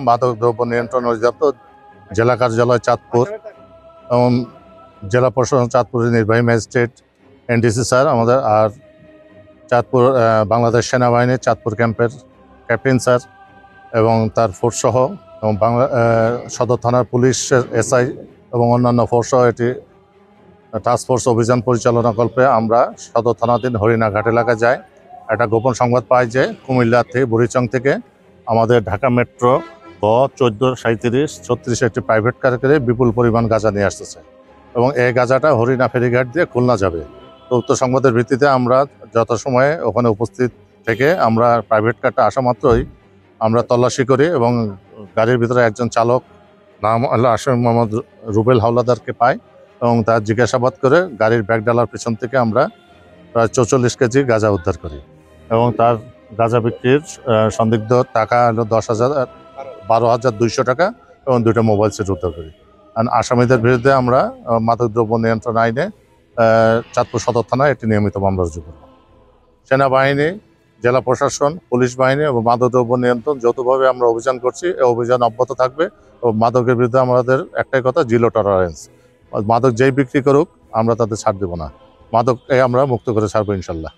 মাদক দ্রব্য নিয়ন্ত্রণ অধিদপ্তর জেলা কার্যালয় চাঁদপুর এবং জেলা প্রশাসন চাঁদপুরের নির্বাহী ম্যাজিস্ট্রেট এনডিসি স্যার আমাদের, আর চাঁদপুর বাংলাদেশ সেনাবাহিনীর চাঁদপুর ক্যাম্পের ক্যাপ্টেন স্যার এবং তার ফোর্স সহ এবং সদর থানার পুলিশের এসআই এবং অন্যান্য ফোর্স সহ এটি টাস্কফোর্স অভিযান পরিচালনাকল্পে আমরা সদর থানাধীন হরিণাঘাট এলাকায় যাই। একটা গোপন সংবাদ পাই যে কুমিল্লা থেকে বুড়িচং থেকে আমাদের ঢাকা মেট্রো গ 143736 একটি প্রাইভেট কার করে বিপুল পরিমাণ গাঁজা নিয়ে আসতেছে এবং এই গাঁজাটা হরিণা ফেরিঘাট দিয়ে খুলনা যাবে। তো উক্ত সংবাদের ভিত্তিতে আমরা যথাসময়ে ওখানে উপস্থিত থেকে আমরা প্রাইভেট কারটা আসা মাত্রই আমরা তল্লাশি করি এবং গাড়ির ভিতরে একজন চালক নাম আসাম মোহাম্মদ রুবেল হাওলাদারকে পাই এবং তার জিজ্ঞাসাবাদ করে গাড়ির ব্যাগডালার পিছন থেকে আমরা প্রায় 44 কেজি গাঁজা উদ্ধার করি এবং তার গাঁজা বিক্রির সন্দিগ্ধ টাকা হলো 12,200 টাকা এবং 2টা মোবাইল সেট উদ্ধার করি। আর আসামিদের বিরুদ্ধে আমরা মাদকদ্রব্য নিয়ন্ত্রণ আইনে চাঁদপুর সদর থানায় একটি নিয়মিত মামলা রুজু করব। সেনাবাহিনী, জেলা প্রশাসন, পুলিশ বাহিনী এবং মাদকদ্রব্য নিয়ন্ত্রণ যৌথভাবে আমরা অভিযান করছি। এই অভিযান অব্যাহত থাকবে এবং মাদকের বিরুদ্ধে আমাদের একটাই কথা, জিরো টলারেন্স। মাদক যেই বিক্রি করুক আমরা তাদের ছাড় দেব না, মাদক আমরা মুক্ত করে ছাড়বো ইনশাল্লাহ।